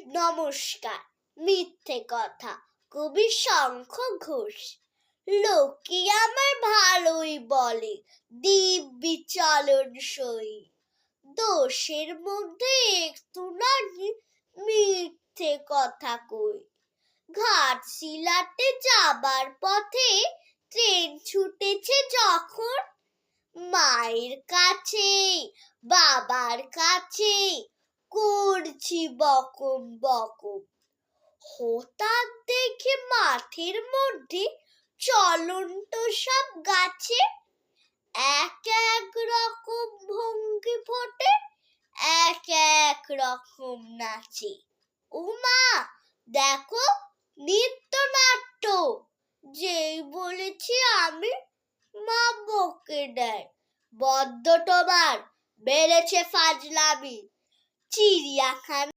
নমস্কার। মিথ্যে কথা, কবি শঙ্খ ঘোষ। লোকে আমার ভালোই বলে, দিব্যি চলন সই। দোষের মধ্যে একটু নাকি মিথ্যে কথা কই। ঘাটশিলাতে যাবার পথে ট্রেন ছুটেছে যখন, মায়ের কাছে বাবার কাছে করছি বকম বকম। হঠাৎ দেখে মাঠের মধ্যে চলন্ত সব গাছে এক এক রকম ভঙ্গি ফোটে, এক এক রকম নাচে। ও মা, দেখো নৃত্যনাট্য। যেই বলেছি আমি, মা বকে দেয়, বড্ড তোমার বেড়েছে ফাজলামি। চিড়িয়াখানা